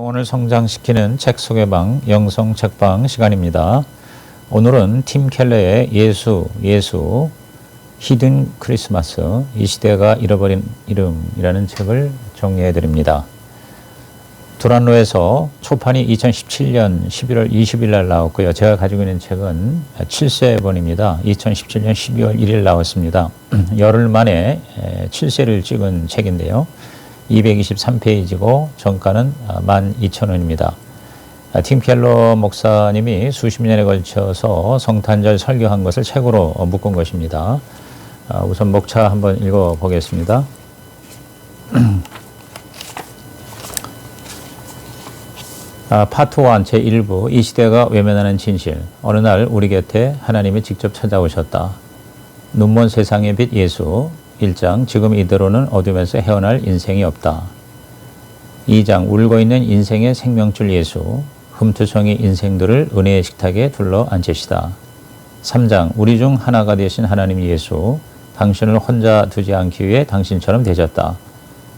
영혼을 성장시키는 책 소개방, 영성 책방 시간입니다. 오늘은 팀 켈러의 예수, 히든 크리스마스, 이 시대가 잃어버린 이름이라는 책을 정리해 드립니다. 두란노에서 초판이 2017년 11월 20일 날 나왔고요. 제가 가지고 있는 책은 7세본입니다. 2017년 12월 1일 나왔습니다. 열흘 만에 7세를 찍은 책인데요. 223페이지고 정가는 12,000원입니다. 팀 켈러 목사님이 수십 년에 걸쳐서 성탄절 설교한 것을 책으로 묶은 것입니다. 우선 목차 한번 읽어보겠습니다. 파트 1 제1부 이 시대가 외면하는 진실. 어느 날 우리 곁에 하나님이 직접 찾아오셨다. 눈먼 세상의 빛 예수. 1장 지금 이대로는 어둠에서 헤어날 인생이 없다. 2장 울고 있는 인생의 생명줄 예수. 흠투성이 인생들을 은혜의 식탁에 둘러 앉히시다. 3장 우리 중 하나가 되신 하나님 예수. 당신을 혼자 두지 않기 위해 당신처럼 되셨다.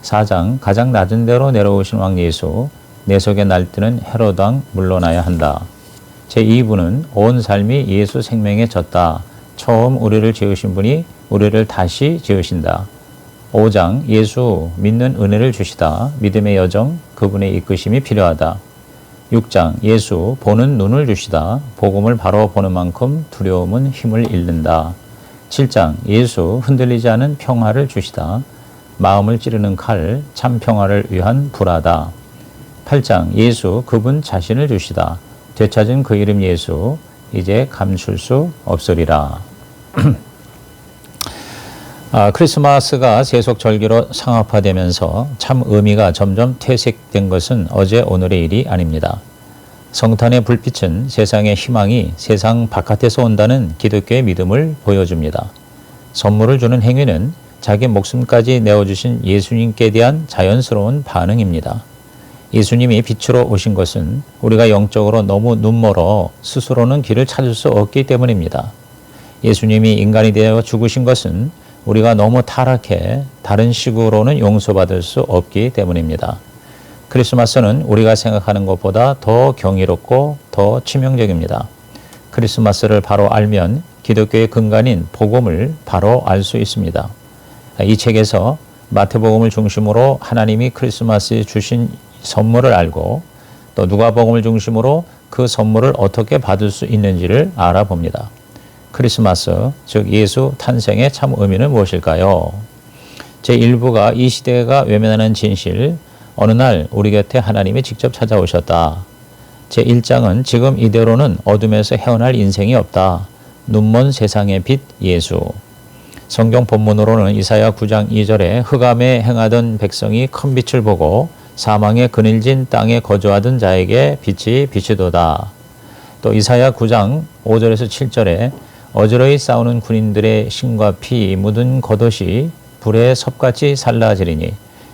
4장 가장 낮은 데로 내려오신 왕 예수. 내 속에 날뛰는 헤롯 왕 물러나야 한다. 제2부는 온 삶이 예수 생명에 졌다. 처음 우리를 지으신 분이 우리를 다시 지으신다. 5장 예수 믿는 은혜를 주시다. 믿음의 여정 그분의 이끄심이 필요하다. 6장 예수 보는 눈을 주시다. 복음을 바로 보는 만큼 두려움은 힘을 잃는다. 7장 예수 흔들리지 않은 평화를 주시다. 마음을 찌르는 칼 참 평화를 위한 불화다. 8장 예수 그분 자신을 주시다. 되찾은 그 이름 예수 이제 감출 수 없으리라. 크리스마스가 세속절기로 상업화되면서 참 의미가 점점 퇴색된 것은 어제 오늘의 일이 아닙니다. 성탄의 불빛은 세상의 희망이 세상 바깥에서 온다는 기독교의 믿음을 보여줍니다. 선물을 주는 행위는 자기 목숨까지 내어주신 예수님께 대한 자연스러운 반응입니다. 예수님이 빛으로 오신 것은 우리가 영적으로 너무 눈멀어 스스로는 길을 찾을 수 없기 때문입니다. 예수님이 인간이 되어 죽으신 것은 우리가 너무 타락해 다른 식으로는 용서받을 수 없기 때문입니다. 크리스마스는 우리가 생각하는 것보다 더 경이롭고 더 치명적입니다. 크리스마스를 바로 알면 기독교의 근간인 복음을 바로 알 수 있습니다. 이 책에서 마태복음을 중심으로 하나님이 크리스마스에 주신 선물을 알고 또 누가복음을 중심으로 그 선물을 어떻게 받을 수 있는지를 알아봅니다. 크리스마스, 즉 예수 탄생의 참 의미는 무엇일까요? 제1부가 이 시대가 외면하는 진실, 어느 날 우리 곁에 하나님이 직접 찾아오셨다. 제1장은 지금 이대로는 어둠에서 헤어날 인생이 없다. 눈먼 세상의 빛 예수. 성경 본문으로는 이사야 9장 2절에 흑암에 행하던 백성이 큰 빛을 보고 사망의 그늘진 땅에 거주하던 자에게 빛이 비치도다. 또 이사야 9장 5절에서 7절에 어지러이 싸우는 군인들의 신과 피 묻은 겉옷이 불에 섭같이 살라지리니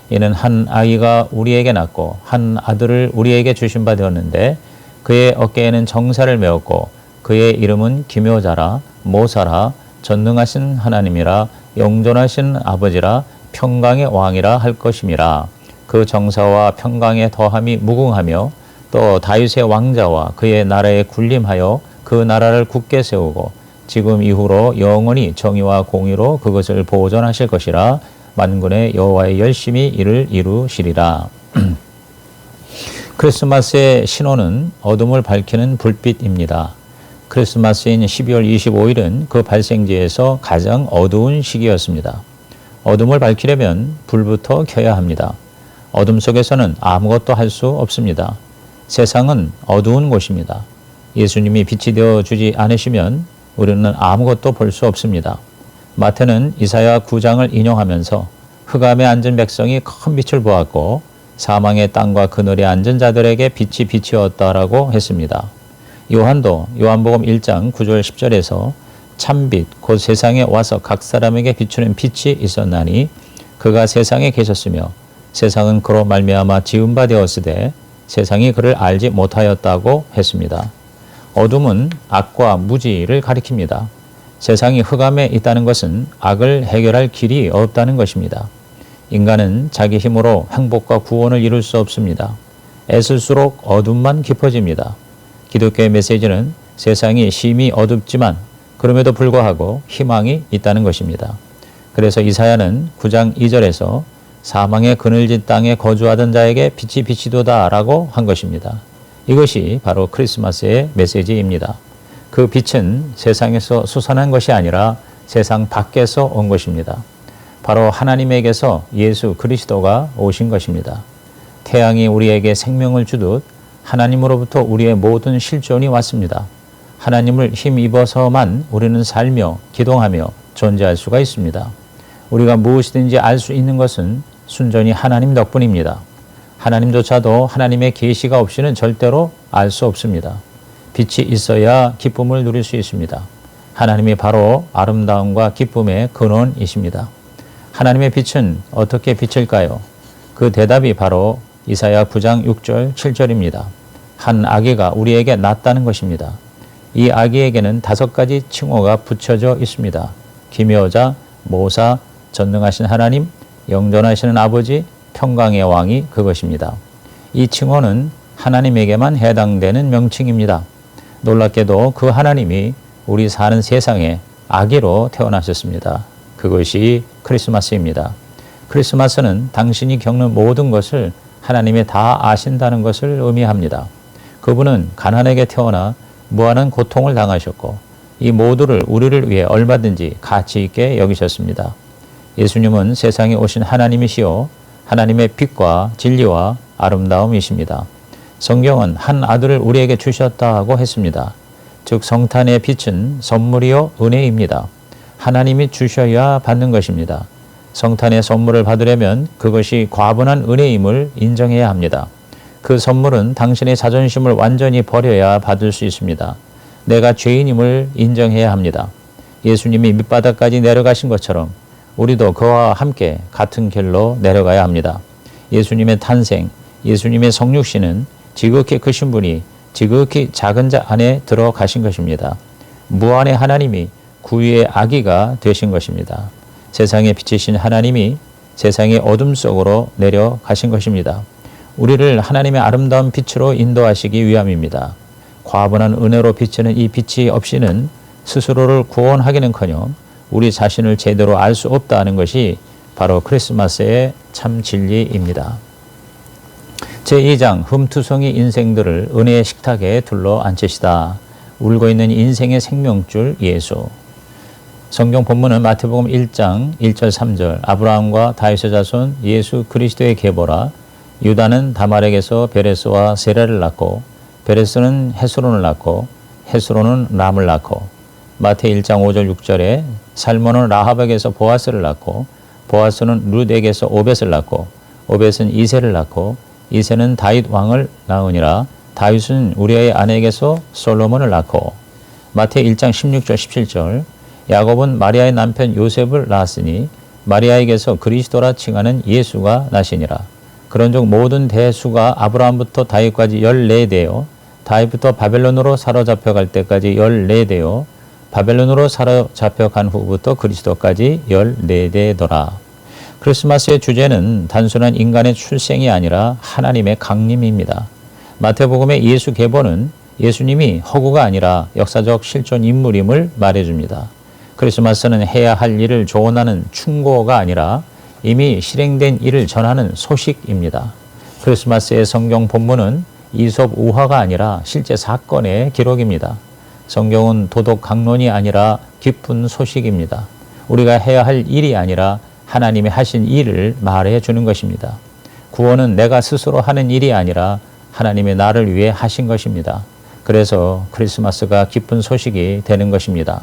이는 한 아이가 우리에게 낳고 한 아들을 우리에게 주신 바 되었는데 그의 어깨에는 정사를 메었고 그의 이름은 기묘자라 모사라 전능하신 하나님이라 영존하신 아버지라 평강의 왕이라 할 것임이라. 그 정사와 평강의 더함이 무궁하며 또 다윗의 왕자와 그의 나라에 군림하여 그 나라를 굳게 세우고 지금 이후로 영원히 정의와 공의로 그것을 보존하실 것이라. 만군의 여호와의 열심히 이를 이루시리라. 크리스마스의 신호는 어둠을 밝히는 불빛입니다. 크리스마스인 12월 25일은 그 발생지에서 가장 어두운 시기였습니다. 어둠을 밝히려면 불부터 켜야 합니다. 어둠 속에서는 아무것도 할 수 없습니다. 세상은 어두운 곳입니다. 예수님이 빛이 되어주지 않으시면 우리는 아무것도 볼 수 없습니다. 마태는 이사야 9장을 인용하면서 흑암에 앉은 백성이 큰 빛을 보았고 사망의 땅과 그늘에 앉은 자들에게 빛이 비치었다라고 했습니다. 요한도 요한복음 1장 9절 10절에서 참빛 곧 세상에 와서 각 사람에게 비추는 빛이 있었나니 그가 세상에 계셨으며 세상은 그로 말미암아 지은 바 되었으되 세상이 그를 알지 못하였다고 했습니다. 어둠은 악과 무지를 가리킵니다. 세상이 흑암에 있다는 것은 악을 해결할 길이 없다는 것입니다. 인간은 자기 힘으로 행복과 구원을 이룰 수 없습니다. 애쓸수록 어둠만 깊어집니다. 기독교의 메시지는 세상이 심히 어둡지만 그럼에도 불구하고 희망이 있다는 것입니다. 그래서 이사야는 9장 2절에서 사망의 그늘진 땅에 거주하던 자에게 빛이 비치도다 라고 한 것입니다. 이것이 바로 크리스마스의 메시지입니다. 그 빛은 세상에서 솟아난 것이 아니라 세상 밖에서 온 것입니다. 바로 하나님에게서 예수 그리스도가 오신 것입니다. 태양이 우리에게 생명을 주듯 하나님으로부터 우리의 모든 실존이 왔습니다. 하나님을 힘입어서만 우리는 살며 기동하며 존재할 수가 있습니다. 우리가 무엇이든지 알 수 있는 것은 순전히 하나님 덕분입니다. 하나님조차도 하나님의 계시가 없이는 절대로 알 수 없습니다. 빛이 있어야 기쁨을 누릴 수 있습니다. 하나님이 바로 아름다움과 기쁨의 근원이십니다. 하나님의 빛은 어떻게 비칠까요? 그 대답이 바로 이사야 9장 6절 7절입니다. 한 아기가 우리에게 낳았다는 것입니다. 이 아기에게는 5가지 칭호가 붙여져 있습니다. 기묘자, 모사, 전능하신 하나님, 영존하시는 아버지, 평강의 왕이 그것입니다. 이 칭호는 하나님에게만 해당되는 명칭입니다. 놀랍게도 그 하나님이 우리 사는 세상에 아기로 태어나셨습니다. 그것이 크리스마스입니다. 크리스마스는 당신이 겪는 모든 것을 하나님이 다 아신다는 것을 의미합니다. 그분은 가난하게 태어나 무한한 고통을 당하셨고 이 모두를 우리를 위해 얼마든지 가치 있게 여기셨습니다. 예수님은 세상에 오신 하나님이시요 하나님의 빛과 진리와 아름다움이십니다. 성경은 한 아들을 우리에게 주셨다고 했습니다. 즉 성탄의 빛은 선물이요 은혜입니다. 하나님이 주셔야 받는 것입니다. 성탄의 선물을 받으려면 그것이 과분한 은혜임을 인정해야 합니다. 그 선물은 당신의 자존심을 완전히 버려야 받을 수 있습니다. 내가 죄인임을 인정해야 합니다. 예수님이 밑바닥까지 내려가신 것처럼 우리도 그와 함께 같은 길로 내려가야 합니다. 예수님의 탄생, 예수님의 성육신은 지극히 크신 분이 지극히 작은 자 안에 들어가신 것입니다. 무한의 하나님이 구유의 아기가 되신 것입니다. 세상에 비치신 하나님이 세상의 어둠 속으로 내려가신 것입니다. 우리를 하나님의 아름다운 빛으로 인도하시기 위함입니다. 과분한 은혜로 비치는 이 빛이 없이는 스스로를 구원하기는커녕 우리 자신을 제대로 알 수 없다는 것이 바로 크리스마스의 참 진리입니다. 제2장 흠투성이 인생들을 은혜의 식탁에 둘러 앉히시다. 울고 있는 인생의 생명줄 예수. 성경 본문은 마태복음 1장 1절 3절 아브라함과 다윗의 자손 예수 그리스도의 계보라. 유다는 다말에게서 베레스와 세라를 낳고 베레스는 헤스론을 낳고 헤스론은 람을 낳고 마태 1장 5절 6절에 살몬은 라합에게서 보아스를 낳고 보아스는 룻에게서 오벳을 낳고 오벳은 이새를 낳고 이새는 다윗 왕을 낳으니라. 다윗은 우리아의 아내에게서 솔로몬을 낳고 마태 1장 16절 17절 야곱은 마리아의 남편 요셉을 낳았으니 마리아에게서 그리스도라 칭하는 예수가 나시니라. 그런즉 모든 대수가 아브라함부터 다윗까지 14대요 다윗부터 바벨론으로 사로잡혀갈 때까지 14대요 바벨론으로 사로잡혀간 후부터 그리스도까지 14대더라. 크리스마스의 주제는 단순한 인간의 출생이 아니라 하나님의 강림입니다. 마태복음의 예수 계보는 예수님이 허구가 아니라 역사적 실존 인물임을 말해줍니다. 크리스마스는 해야 할 일을 조언하는 충고가 아니라 이미 실행된 일을 전하는 소식입니다. 크리스마스의 성경 본문은 이솝 우화가 아니라 실제 사건의 기록입니다. 성경은 도덕 강론이 아니라 기쁜 소식입니다. 우리가 해야 할 일이 아니라 하나님이 하신 일을 말해 주는 것입니다. 구원은 내가 스스로 하는 일이 아니라 하나님이 나를 위해 하신 것입니다. 그래서 크리스마스가 기쁜 소식이 되는 것입니다.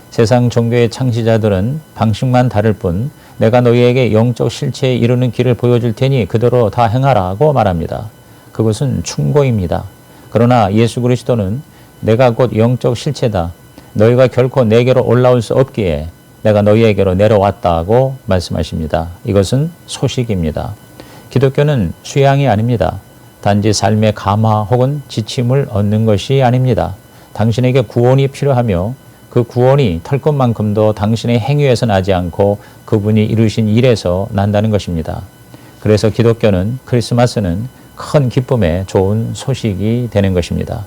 세상 종교의 창시자들은 방식만 다를 뿐 내가 너희에게 영적 실체에 이르는 길을 보여줄 테니 그대로 다 행하라고 말합니다. 그것은 충고입니다. 그러나 예수 그리스도는 내가 곧 영적 실체다. 너희가 결코 내게로 올라올 수 없기에 내가 너희에게로 내려왔다고 말씀하십니다. 이것은 소식입니다. 기독교는 수양이 아닙니다. 단지 삶의 감화 혹은 지침을 얻는 것이 아닙니다. 당신에게 구원이 필요하며 그 구원이 털 것만큼도 당신의 행위에서 나지 않고 그분이 이루신 일에서 난다는 것입니다. 그래서 기독교는 크리스마스는 큰 기쁨의 좋은 소식이 되는 것입니다.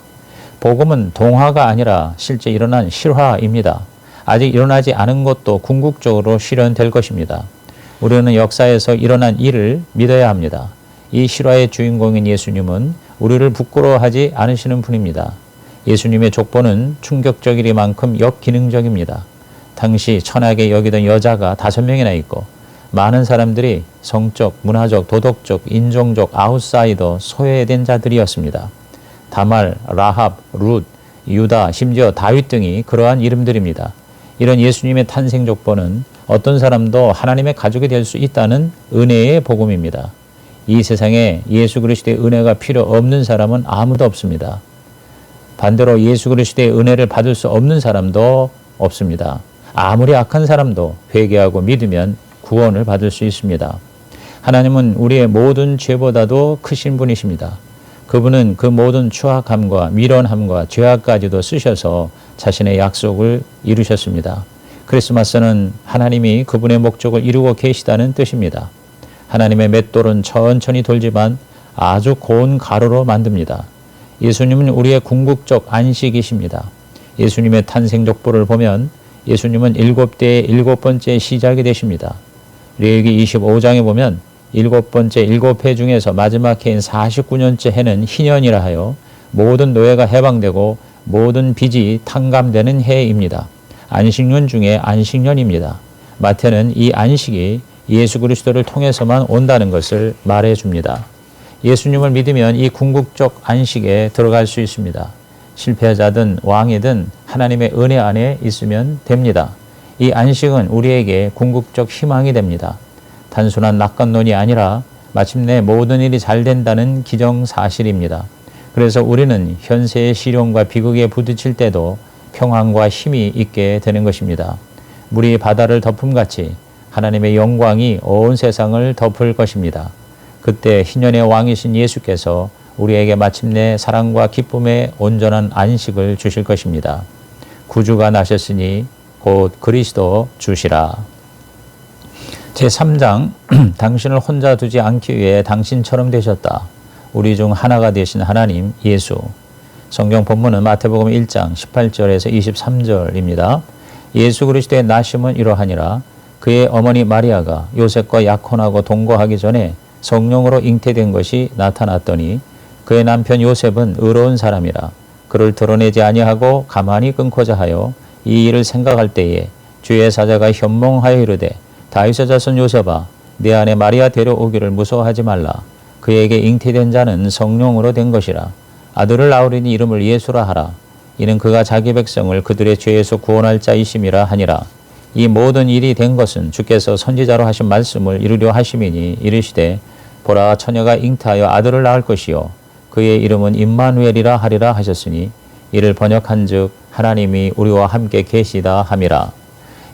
복음은 동화가 아니라 실제 일어난 실화입니다. 아직 일어나지 않은 것도 궁극적으로 실현될 것입니다. 우리는 역사에서 일어난 일을 믿어야 합니다. 이 실화의 주인공인 예수님은 우리를 부끄러워하지 않으시는 분입니다. 예수님의 족보는 충격적이리만큼 역기능적입니다. 당시 천하게 여기던 여자가 5명이나 있고 많은 사람들이 성적, 문화적, 도덕적, 인종적 아웃사이더, 소외된 자들이었습니다. 다말, 라합, 룻, 유다, 심지어 다윗 등이 그러한 이름들입니다. 이런 예수님의 탄생 족보는 어떤 사람도 하나님의 가족이 될 수 있다는 은혜의 복음입니다. 이 세상에 예수 그리스도의 은혜가 필요 없는 사람은 아무도 없습니다. 반대로 예수 그리스도의 은혜를 받을 수 없는 사람도 없습니다. 아무리 악한 사람도 회개하고 믿으면 구원을 받을 수 있습니다. 하나님은 우리의 모든 죄보다도 크신 분이십니다. 그분은 그 모든 추악함과 미련함과 죄악까지도 쓰셔서 자신의 약속을 이루셨습니다. 크리스마스는 하나님이 그분의 목적을 이루고 계시다는 뜻입니다. 하나님의 맷돌은 천천히 돌지만 아주 고운 가루로 만듭니다. 예수님은 우리의 궁극적 안식이십니다. 예수님의 탄생 족보를 보면 예수님은 7대의 7번째 시작이 되십니다. 레위기 25장에 보면 7번째 7해 중에서 마지막 해인 49년째 해는 희년이라 하여 모든 노예가 해방되고 모든 빚이 탕감되는 해입니다. 안식년 중에 안식년입니다. 마태는 이 안식이 예수 그리스도를 통해서만 온다는 것을 말해줍니다. 예수님을 믿으면 이 궁극적 안식에 들어갈 수 있습니다. 실패자든 왕이든 하나님의 은혜 안에 있으면 됩니다. 이 안식은 우리에게 궁극적 희망이 됩니다. 단순한 낙관론이 아니라 마침내 모든 일이 잘 된다는 기정사실입니다. 그래서 우리는 현세의 시련과 비극에 부딪힐 때도 평안과 힘이 있게 되는 것입니다. 물이 바다를 덮음같이 하나님의 영광이 온 세상을 덮을 것입니다. 그때 희년의 왕이신 예수께서 우리에게 마침내 사랑과 기쁨의 온전한 안식을 주실 것입니다. 구주가 나셨으니 곧 그리스도 주시라. 제3장 당신을 혼자 두지 않기 위해 당신처럼 되셨다. 우리 중 하나가 되신 하나님 예수. 성경 본문은 마태복음 1장 18절에서 23절입니다. 예수 그리스도의 나심은 이러하니라. 그의 어머니 마리아가 요셉과 약혼하고 동거하기 전에 성령으로 잉태된 것이 나타났더니 그의 남편 요셉은 의로운 사람이라 그를 드러내지 아니하고 가만히 끊고자 하여 이 일을 생각할 때에 주의 사자가 현몽하여 이르되 다윗의 자손 요셉아 내 안에 마리아 데려오기를 무서워하지 말라. 그에게 잉태된 자는 성령으로 된 것이라. 아들을 낳으리니 이름을 예수라 하라. 이는 그가 자기 백성을 그들의 죄에서 구원할 자이심이라 하니라. 이 모든 일이 된 것은 주께서 선지자로 하신 말씀을 이루려 하심이니 이르시되 보라 처녀가 잉태하여 아들을 낳을 것이요 그의 이름은 임마누엘이라 하리라 하셨으니 이를 번역한즉 하나님이 우리와 함께 계시다 함이라.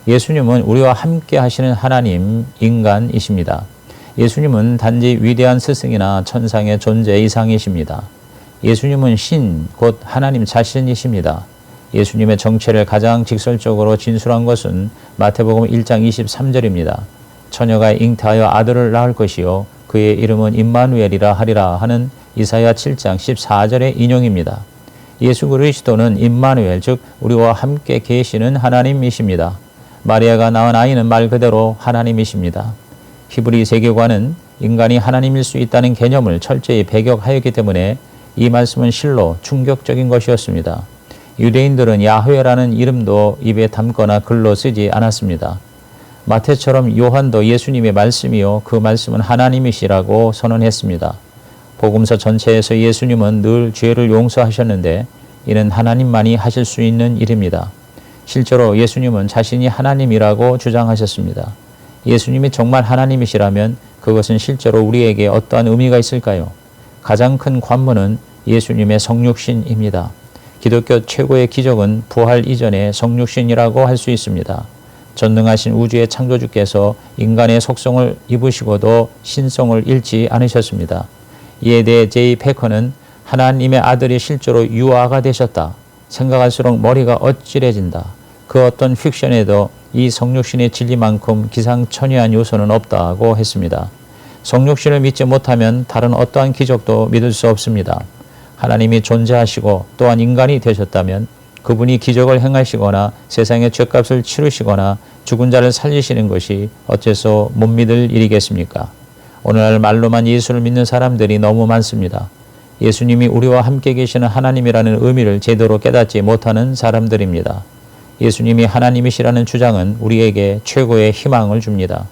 예수님은 우리와 함께 하시는 하나님 인간이십니다. 예수님은 단지 위대한 스승이나 천상의 존재 이상이십니다. 예수님은 신, 곧 하나님 자신이십니다. 예수님의 정체를 가장 직설적으로 진술한 것은 마태복음 1장 23절입니다. 처녀가 잉태하여 아들을 낳을 것이요 그의 이름은 임마누엘이라 하리라 하는 이사야 7장 14절의 인용입니다. 예수 그리스도는 임마누엘 즉 우리와 함께 계시는 하나님이십니다. 마리아가 낳은 아이는 말 그대로 하나님이십니다. 히브리 세계관은 인간이 하나님일 수 있다는 개념을 철저히 배격하였기 때문에 이 말씀은 실로 충격적인 것이었습니다. 유대인들은 야훼라는 이름도 입에 담거나 글로 쓰지 않았습니다. 마태처럼 요한도 예수님의 말씀이요 그 말씀은 하나님이시라고 선언했습니다. 복음서 전체에서 예수님은 늘 죄를 용서하셨는데 이는 하나님만이 하실 수 있는 일입니다. 실제로 예수님은 자신이 하나님이라고 주장하셨습니다. 예수님이 정말 하나님이시라면 그것은 실제로 우리에게 어떠한 의미가 있을까요? 가장 큰 관문은 예수님의 성육신입니다. 기독교 최고의 기적은 부활 이전의 성육신이라고 할 수 있습니다. 전능하신 우주의 창조주께서 인간의 속성을 입으시고도 신성을 잃지 않으셨습니다. 이에 대해 제이 패커는 하나님의 아들이 실제로 유아가 되셨다. 생각할수록 머리가 어찌해진다. 그 어떤 픽션에도 이 성육신의 진리만큼 기상천외한 요소는 없다고 했습니다. 성육신을 믿지 못하면 다른 어떠한 기적도 믿을 수 없습니다. 하나님이 존재하시고 또한 인간이 되셨다면 그분이 기적을 행하시거나 세상의 죗값을 치르시거나 죽은 자를 살리시는 것이 어째서 못 믿을 일이겠습니까? 오늘날 말로만 예수를 믿는 사람들이 너무 많습니다. 예수님이 우리와 함께 계시는 하나님이라는 의미를 제대로 깨닫지 못하는 사람들입니다. 예수님이 하나님이시라는 주장은 우리에게 최고의 희망을 줍니다.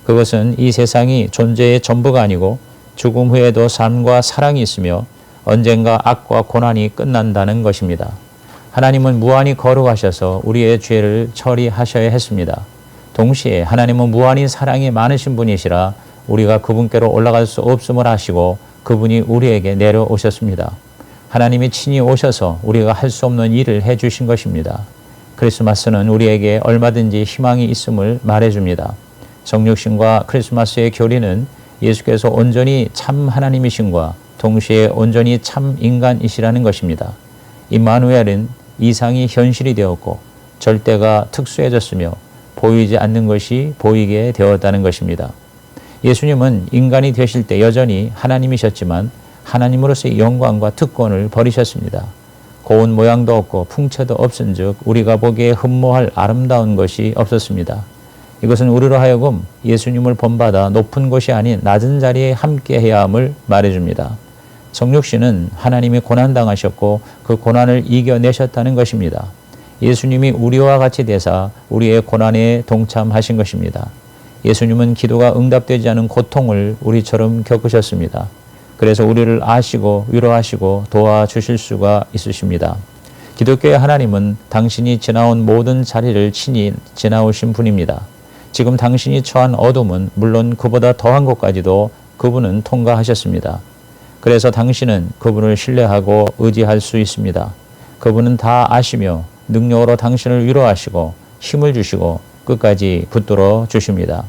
그것은 이 세상이 존재의 전부가 아니고 죽음 후에도 삶과 사랑이 있으며 언젠가 악과 고난이 끝난다는 것입니다. 하나님은 무한히 거룩하셔서 우리의 죄를 처리하셔야 했습니다. 동시에 하나님은 무한히 사랑이 많으신 분이시라 우리가 그분께로 올라갈 수 없음을 아시고 그분이 우리에게 내려오셨습니다. 하나님이 친히 오셔서 우리가 할 수 없는 일을 해주신 것입니다. 크리스마스는 우리에게 얼마든지 희망이 있음을 말해줍니다. 성육신과 크리스마스의 교리는 예수께서 온전히 참 하나님이신과 동시에 온전히 참 인간이시라는 것입니다. 임마누엘은 이상이 현실이 되었고 절대가 특수해졌으며 보이지 않는 것이 보이게 되었다는 것입니다. 예수님은 인간이 되실 때 여전히 하나님이셨지만 하나님으로서의 영광과 특권을 버리셨습니다. 고운 모양도 없고 풍채도 없은즉 우리가 보기에 흠모할 아름다운 것이 없었습니다. 이것은 우리로 하여금 예수님을 본받아 높은 곳이 아닌 낮은 자리에 함께해야 함을 말해줍니다. 성육신은 하나님이 고난당하셨고 그 고난을 이겨내셨다는 것입니다. 예수님이 우리와 같이 되사 우리의 고난에 동참하신 것입니다. 예수님은 기도가 응답되지 않은 고통을 우리처럼 겪으셨습니다. 그래서 우리를 아시고 위로하시고 도와주실 수가 있으십니다. 기독교의 하나님은 당신이 지나온 모든 자리를 친히 지나오신 분입니다. 지금 당신이 처한 어둠은 물론 그보다 더한 것까지도 그분은 통과하셨습니다. 그래서 당신은 그분을 신뢰하고 의지할 수 있습니다. 그분은 다 아시며 능력으로 당신을 위로하시고 힘을 주시고 끝까지 붙들어 주십니다.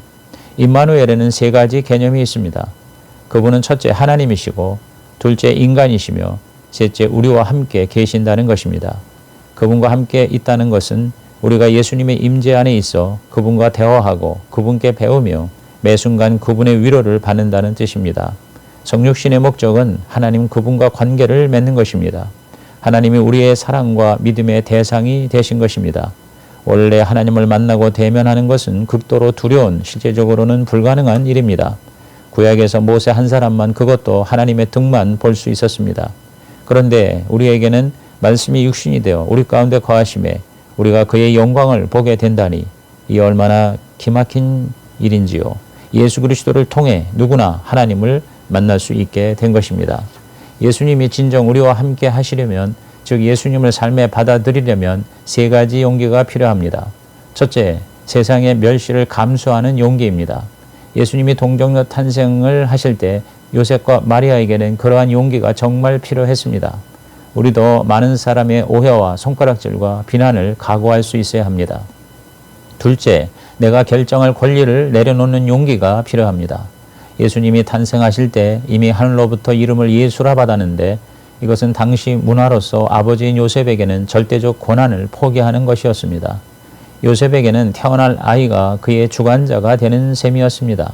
임마누엘에는 세 가지 개념이 있습니다. 그분은 첫째 하나님이시고 둘째 인간이시며 셋째 우리와 함께 계신다는 것입니다. 그분과 함께 있다는 것은 우리가 예수님의 임재 안에 있어 그분과 대화하고 그분께 배우며 매 순간 그분의 위로를 받는다는 뜻입니다. 성육신의 목적은 하나님 그분과 관계를 맺는 것입니다. 하나님이 우리의 사랑과 믿음의 대상이 되신 것입니다. 원래 하나님을 만나고 대면하는 것은 극도로 두려운 실제적으로는 불가능한 일입니다. 구약에서 모세 한 사람만 그것도 하나님의 등만 볼 수 있었습니다. 그런데 우리에게는 말씀이 육신이 되어 우리 가운데 거하심에 우리가 그의 영광을 보게 된다니 이 얼마나 기막힌 일인지요. 예수 그리스도를 통해 누구나 하나님을 만날 수 있게 된 것입니다. 예수님이 진정 우리와 함께 하시려면 즉 예수님을 삶에 받아들이려면 세 가지 용기가 필요합니다. 첫째, 세상의 멸시를 감수하는 용기입니다. 예수님이 동정녀 탄생을 하실 때 요셉과 마리아에게는 그러한 용기가 정말 필요했습니다. 우리도 많은 사람의 오해와 손가락질과 비난을 각오할 수 있어야 합니다. 둘째, 내가 결정할 권리를 내려놓는 용기가 필요합니다. 예수님이 탄생하실 때 이미 하늘로부터 이름을 예수라 받았는데 이것은 당시 문화로서 아버지인 요셉에게는 절대적 권한을 포기하는 것이었습니다. 요셉에게는 태어날 아이가 그의 주관자가 되는 셈이었습니다.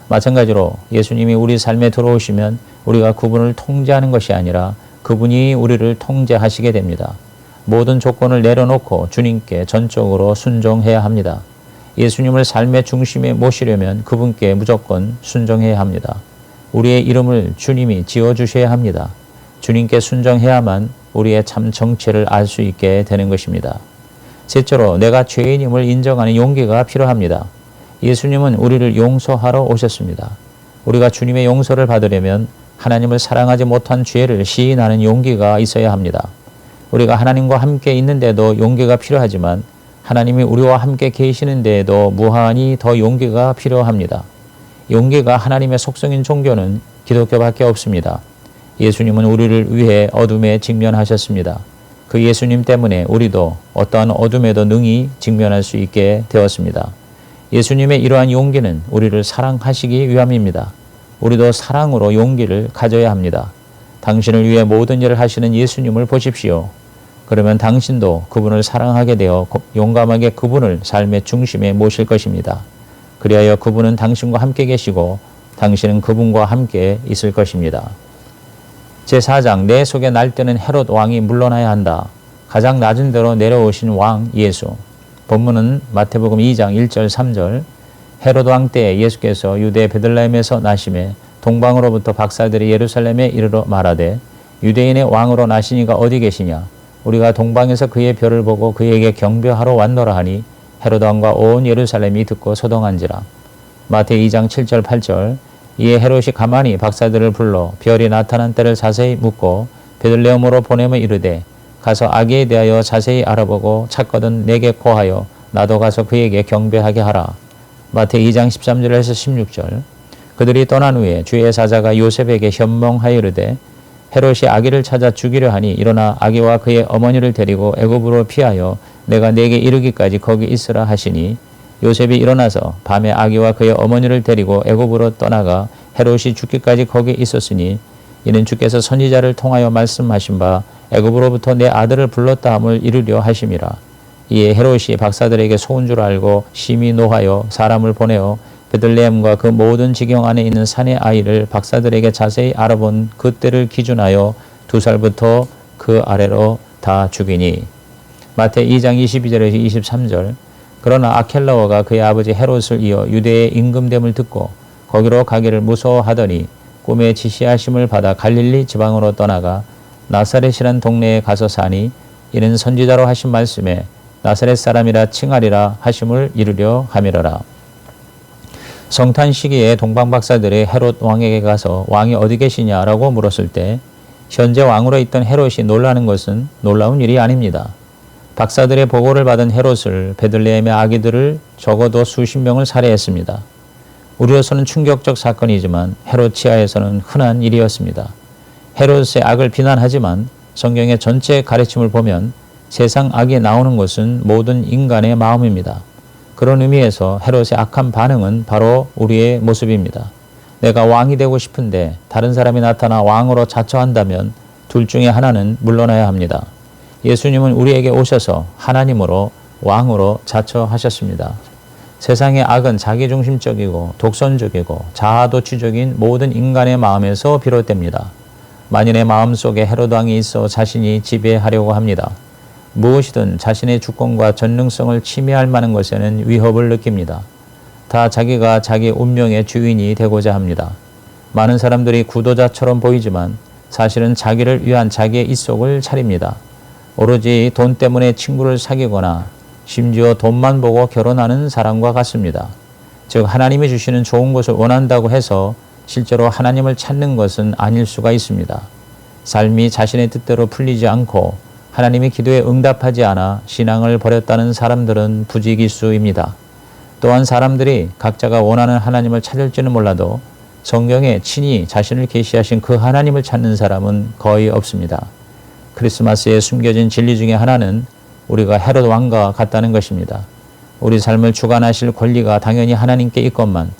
마찬가지로 예수님이 우리 삶에 들어오시면 우리가 그분을 통제하는 것이 아니라 그분이 우리를 통제하시게 됩니다. 모든 조건을 내려놓고 주님께 전적으로 순종해야 합니다. 예수님을 삶의 중심에 모시려면 그분께 무조건 순종해야 합니다. 우리의 이름을 주님이 지어주셔야 합니다. 주님께 순종해야만 우리의 참 정체를 알 수 있게 되는 것입니다. 셋째로 내가 죄인임을 인정하는 용기가 필요합니다. 예수님은 우리를 용서하러 오셨습니다. 우리가 주님의 용서를 받으려면 하나님을 사랑하지 못한 죄를 시인하는 용기가 있어야 합니다. 우리가 하나님과 함께 있는데도 용기가 필요하지만 하나님이 우리와 함께 계시는 데에도 무한히 더 용기가 필요합니다. 용기가 하나님의 속성인 종교는 기독교밖에 없습니다. 예수님은 우리를 위해 어둠에 직면하셨습니다. 그 예수님 때문에 우리도 어떠한 어둠에도 능히 직면할 수 있게 되었습니다. 예수님의 이러한 용기는 우리를 사랑하시기 위함입니다. 우리도 사랑으로 용기를 가져야 합니다. 당신을 위해 모든 일을 하시는 예수님을 보십시오. 그러면 당신도 그분을 사랑하게 되어 용감하게 그분을 삶의 중심에 모실 것입니다. 그리하여 그분은 당신과 함께 계시고 당신은 그분과 함께 있을 것입니다. 제4장 내 속에 날뛰는 헤롯 왕이 물러나야 한다. 가장 낮은 데로 내려오신 왕 예수. 본문은 마태복음 2장 1절 3절. 헤롯 왕 때 예수께서 유대 베들레헴에서 나심에 동방으로부터 박사들이 예루살렘에 이르러 말하되 유대인의 왕으로 나시니가 어디 계시냐? 우리가 동방에서 그의 별을 보고 그에게 경배하러 왔노라 하니 헤롯 왕과 온 예루살렘이 듣고 소동한지라. 마태 2장 7절 8절. 이에 헤롯이 가만히 박사들을 불러 별이 나타난 때를 자세히 묻고 베들레헴으로 보내며 이르되 가서 아기에 대하여 자세히 알아보고 찾거든 내게 고하여 나도 가서 그에게 경배하게 하라. 마태 2장 13절에서 16절. 그들이 떠난 후에 주의 사자가 요셉에게 현몽하여 이르되 헤롯이 아기를 찾아 죽이려 하니 일어나 아기와 그의 어머니를 데리고 애굽으로 피하여 내가 네게 이르기까지 거기 있으라 하시니 요셉이 일어나서 밤에 아기와 그의 어머니를 데리고 애굽으로 떠나가 헤롯이 죽기까지 거기 있었으니 이는 주께서 선지자를 통하여 말씀하신 바 애굽으로부터 내 아들을 불렀다 함을 이루려 하심이라. 이에 헤롯이 박사들에게 속은 줄 알고 심히 노하여 사람을 보내어 베들레헴과 그 모든 지경 안에 있는 산의 아이를 박사들에게 자세히 알아본 그때를 기준하여 2살부터 그 아래로 다 죽이니. 마태 2장 22절에서 23절. 그러나 아켈라오가 그의 아버지 헤롯을 이어 유대의 임금됨을 듣고 거기로 가기를 무서워하더니 꿈에 지시하심을 받아 갈릴리 지방으로 떠나가 나사렛이란 동네에 가서 사니 이는 선지자로 하신 말씀에 나사렛 사람이라 칭하리라 하심을 이루려 함이러라. 성탄 시기에 동방박사들이 헤롯 왕에게 가서 왕이 어디 계시냐라고 물었을 때 현재 왕으로 있던 헤롯이 놀라는 것은 놀라운 일이 아닙니다. 박사들의 보고를 받은 헤롯을 베들레헴의 아기들을 적어도 수십 명을 살해했습니다. 우리로서는 충격적 사건이지만 헤롯 치하에서는 흔한 일이었습니다. 헤롯의 악을 비난하지만 성경의 전체 가르침을 보면 세상 악이 나오는 것은 모든 인간의 마음입니다. 그런 의미에서 헤롯의 악한 반응은 바로 우리의 모습입니다. 내가 왕이 되고 싶은데 다른 사람이 나타나 왕으로 자처한다면 둘 중에 하나는 물러나야 합니다. 예수님은 우리에게 오셔서 하나님으로 왕으로 자처하셨습니다. 세상의 악은 자기중심적이고 독선적이고 자아도취적인 모든 인간의 마음에서 비롯됩니다. 만인의 마음속에 헤롯 왕이 있어 자신이 지배하려고 합니다. 무엇이든 자신의 주권과 전능성을 침해할 만한 것에는 위협을 느낍니다. 다 자기가 자기 운명의 주인이 되고자 합니다. 많은 사람들이 구도자처럼 보이지만 사실은 자기를 위한 자기의 입속을 차립니다. 오로지 돈 때문에 친구를 사귀거나 심지어 돈만 보고 결혼하는 사람과 같습니다. 즉 하나님이 주시는 좋은 것을 원한다고 해서 실제로 하나님을 찾는 것은 아닐 수가 있습니다. 삶이 자신의 뜻대로 풀리지 않고 하나님의 기도에 응답하지 않아 신앙을 버렸다는 사람들은 부지기수입니다. 또한 사람들이 각자가 원하는 하나님을 찾을지는 몰라도 성경에 친히 자신을 계시하신 그 하나님을 찾는 사람은 거의 없습니다. 크리스마스에 숨겨진 진리 중에 하나는 우리가 헤롯 왕과 같다는 것입니다. 우리 삶을 주관하실 권리가 당연히 하나님께 있건만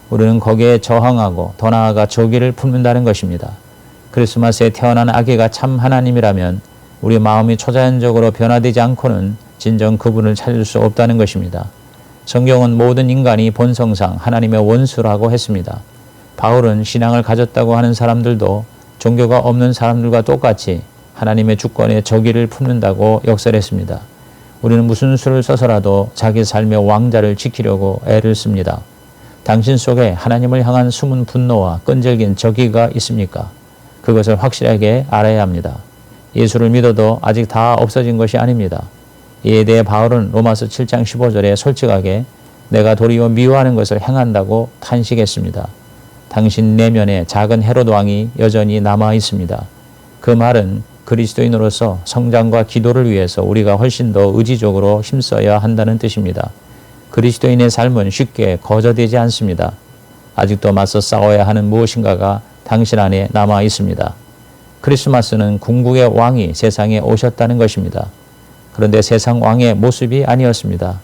우리는 거기에 저항하고 더 나아가 저기를 품는다는 것입니다. 크리스마스에 태어난 아기가 참 하나님이라면 우리 마음이 초자연적으로 변화되지 않고는 진정 그분을 찾을 수 없다는 것입니다. 성경은 모든 인간이 본성상 하나님의 원수라고 했습니다. 바울은 신앙을 가졌다고 하는 사람들도 종교가 없는 사람들과 똑같이 하나님의 주권에 저기를 품는다고 역설했습니다. 우리는 무슨 수를 써서라도 자기 삶의 왕자를 지키려고 애를 씁니다. 당신 속에 하나님을 향한 숨은 분노와 끈질긴 저기가 있습니까? 그것을 확실하게 알아야 합니다. 예수를 믿어도 아직 다 없어진 것이 아닙니다. 이에 대해 바울은 로마서 7장 15절에 솔직하게 내가 도리어 미워하는 것을 행한다고 탄식했습니다. 당신 내면에 작은 헤롯 왕이 여전히 남아 있습니다. 그 말은 그리스도인으로서 성장과 기도를 위해서 우리가 훨씬 더 의지적으로 힘써야 한다는 뜻입니다. 그리스도인의 삶은 쉽게 거저되지 않습니다. 아직도 맞서 싸워야 하는 무엇인가가 당신 안에 남아 있습니다. 크리스마스는 궁극의 왕이 세상에 오셨다는 것입니다. 그런데 세상 왕의 모습이 아니었습니다.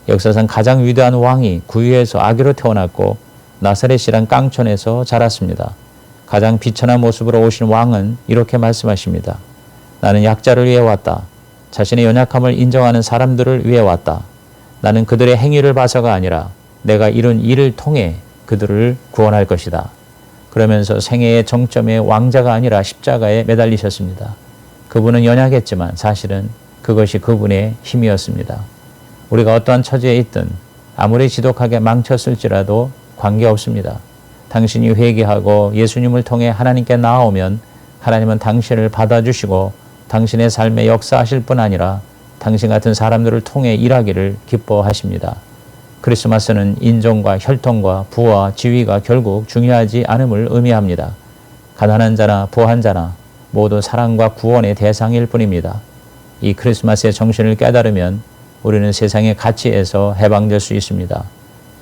역사상 가장 위대한 왕이 구유에서 아기로 태어났고 나사렛이란 깡촌에서 자랐습니다. 가장 비천한 모습으로 오신 왕은 이렇게 말씀하십니다. 나는 약자를 위해 왔다. 자신의 연약함을 인정하는 사람들을 위해 왔다. 나는 그들의 행위를 봐서가 아니라 내가 이룬 일을 통해 그들을 구원할 것이다. 그러면서 생애의 정점의 왕자가 아니라 십자가에 매달리셨습니다. 그분은 연약했지만 사실은 그것이 그분의 힘이었습니다. 우리가 어떠한 처지에 있든 아무리 지독하게 망쳤을지라도 관계없습니다. 당신이 회개하고 예수님을 통해 하나님께 나아오면 하나님은 당신을 받아주시고 당신의 삶에 역사하실 뿐 아니라 당신 같은 사람들을 통해 일하기를 기뻐하십니다. 크리스마스는 인종과 혈통과 부와 지위가 결국 중요하지 않음을 의미합니다. 가난한 자나 부한 자나 모두 사랑과 구원의 대상일 뿐입니다. 이 크리스마스의 정신을 깨달으면 우리는 세상의 가치에서 해방될 수 있습니다.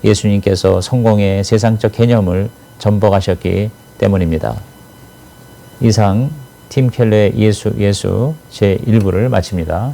예수님께서 성공의 세상적 개념을 전복하셨기 때문입니다. 이상 팀 켈러의 예수 제1부를 마칩니다.